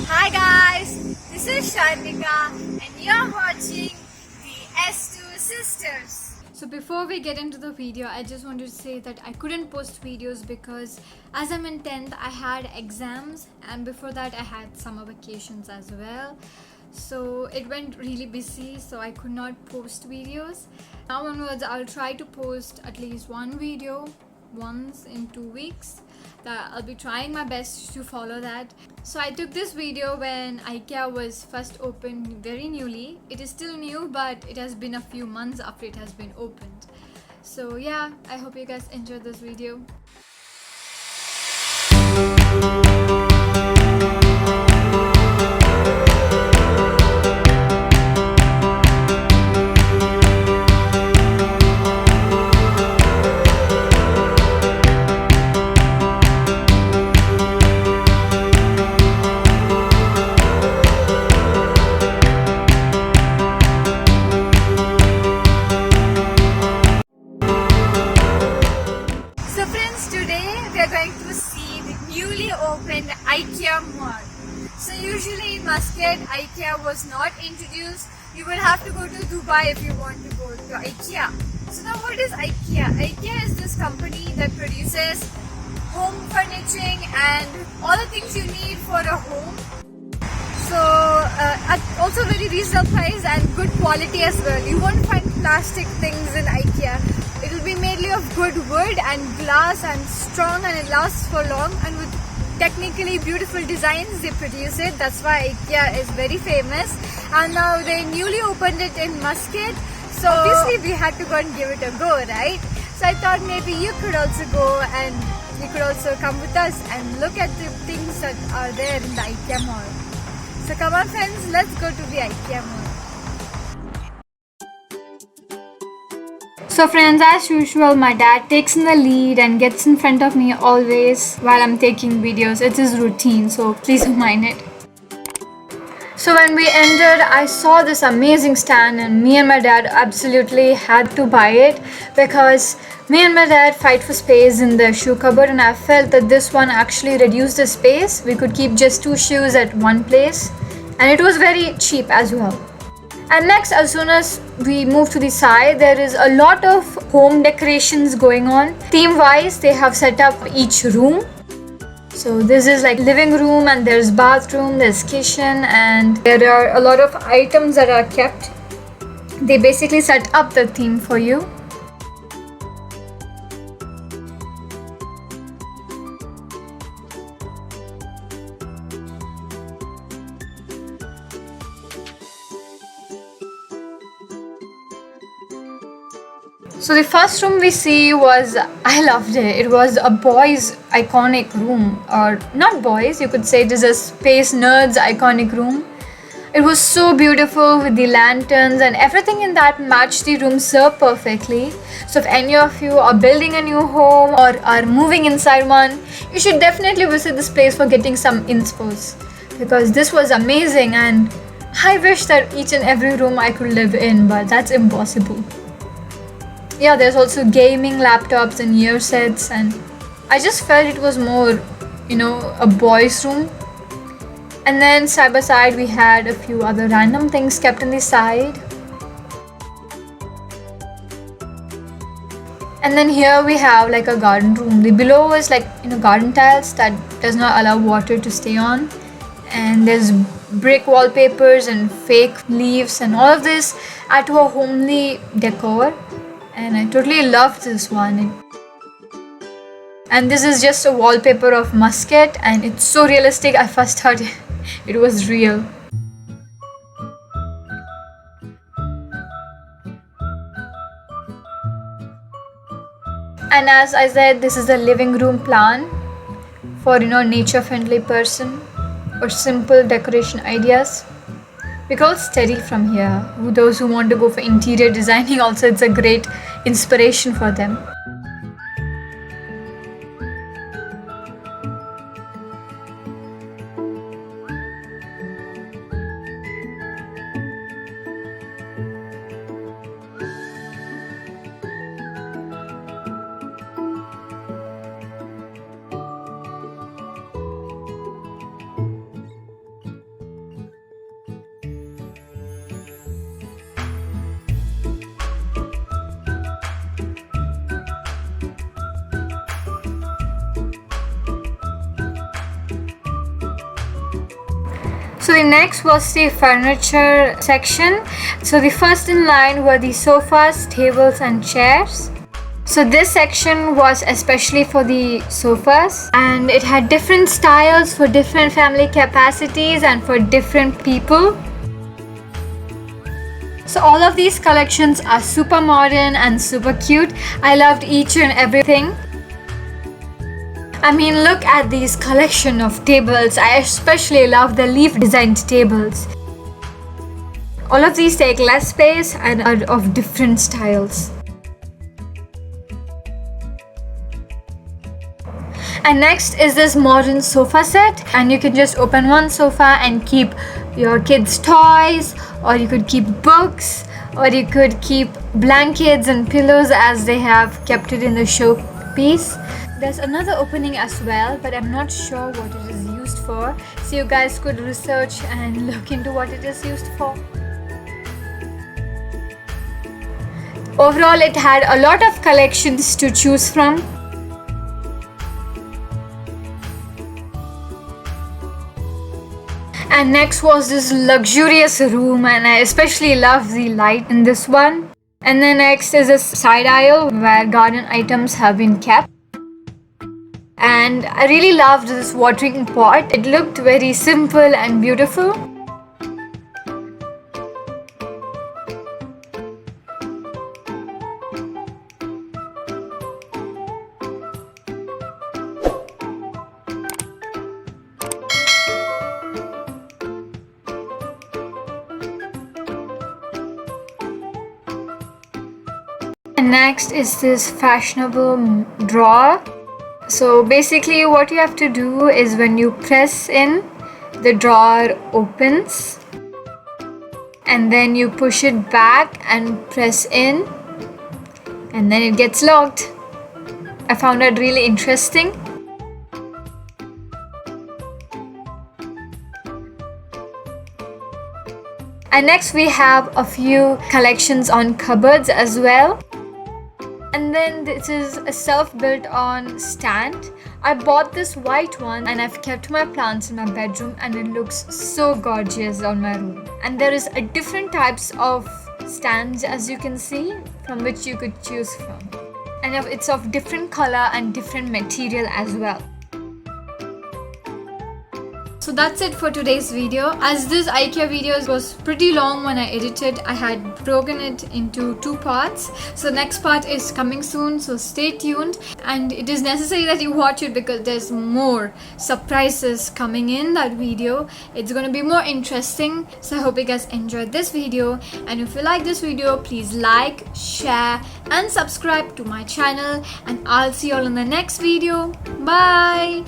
Hi guys, this is Sharmika and you're watching the S2 Sisters. So before we get into the video, I just wanted to say that I couldn't post videos because as I'm in 10th, I had exams and before that I had summer vacations as well. So it went really busy, so I could not post videos. Now onwards, I'll try to post at least one video once in 2 weeks. I'll be trying my best to follow that. So I took this video when Ikea was first opened very newly. It is still new, but it has been a few months after it has been opened. So yeah, I hope you guys enjoyed this video. We are going to see the newly opened Ikea Mall. So usually in Muscat, Ikea was not introduced. You will have to go to Dubai if you want to go to Ikea. So now what is Ikea? Ikea is this company that produces home furnishing and all the things you need for a home. So at also very reasonable price and good quality as well. You won't find plastic things in Ikea. It will be mainly of good wood and glass and strong, and it lasts for long, and with technically beautiful designs they produce it. That's why Ikea is very famous. And now they newly opened it in Muscat. So obviously we had to go and give it a go, right? So I thought maybe you could also go and you could also come with us and look at the things that are there in the Ikea mall. So come on friends, let's go to the Ikea mall. So friends, as usual, my dad takes in the lead and gets in front of me always while I'm taking videos. It's his routine, so please don't mind it. So when we entered, I saw this amazing stand and me and my dad absolutely had to buy it because me and my dad fight for space in the shoe cupboard, and I felt that this one actually reduced the space. We could keep just 2 shoes at one place and it was very cheap as well. And next, as soon as we move to the side, there is a lot of home decorations going on. Theme wise, they have set up each room. So this is like living room, and there's bathroom, there's kitchen, and there are a lot of items that are kept. They basically set up the theme for you. So the first room we see was, I loved it. It was a boys' iconic room, or not boys, you could say it is a space nerds iconic room. It was so beautiful with the lanterns, and everything in that matched the room so perfectly. So if any of you are building a new home or are moving inside one, you should definitely visit this place for getting some inspos, because this was amazing, and I wish that each and every room I could live in, but that's impossible. Yeah, there's also gaming laptops and ear sets, and I just felt it was more, a boys' room. And then side by side we had a few other random things kept on the side. And then here we have like a garden room. The below is like garden tiles that does not allow water to stay on. And there's brick wallpapers and fake leaves, and all of this add to a homely decor. And I totally loved this one. And this is just a wallpaper of Muscat, and it's so realistic. I first thought it was real. And as I said, this is a living room plan for nature friendly person or simple decoration ideas. We can all study from here. Those who want to go for interior designing also, it's a great inspiration for them. So the next was the furniture section. So the first in line were the sofas, tables and chairs. So this section was especially for the sofas, and it had different styles for different family capacities and for different people. So all of these collections are super modern and super cute. I loved each and everything. I mean, look at these collection of tables. I especially love the leaf designed tables. All of these take less space and are of different styles. And next is this modern sofa set, and you can just open one sofa and keep your kids' toys, or you could keep books, or you could keep blankets and pillows as they have kept it in the showpiece. There's another opening as well, but I'm not sure what it is used for, so you guys could research and look into what it is used for. Overall, it had a lot of collections to choose from. And next was this luxurious room, and I especially love the light in this one. And then next is a side aisle where garden items have been kept. And I really loved this watering pot. It looked very simple and beautiful. And next is this fashionable drawer. So basically what you have to do is when you press in, the drawer opens, and then you push it back and press in, and then it gets locked. I found that really interesting. And next we have a few collections on cupboards as well. And then this is a self-built on stand. I bought this white one and I've kept my plants in my bedroom, and it looks so gorgeous on my room. And there is a different types of stands, as you can see, from which you could choose from. And it's of different color and different material as well. So that's it for today's video. As this IKEA video was pretty long when I edited, I had broken it into 2 parts. So next part is coming soon, so stay tuned. And it is necessary that you watch it because there's more surprises coming in that video. It's going to be more interesting. So I hope you guys enjoyed this video. And if you like this video, please like, share and subscribe to my channel. And I'll see you all in the next video. Bye!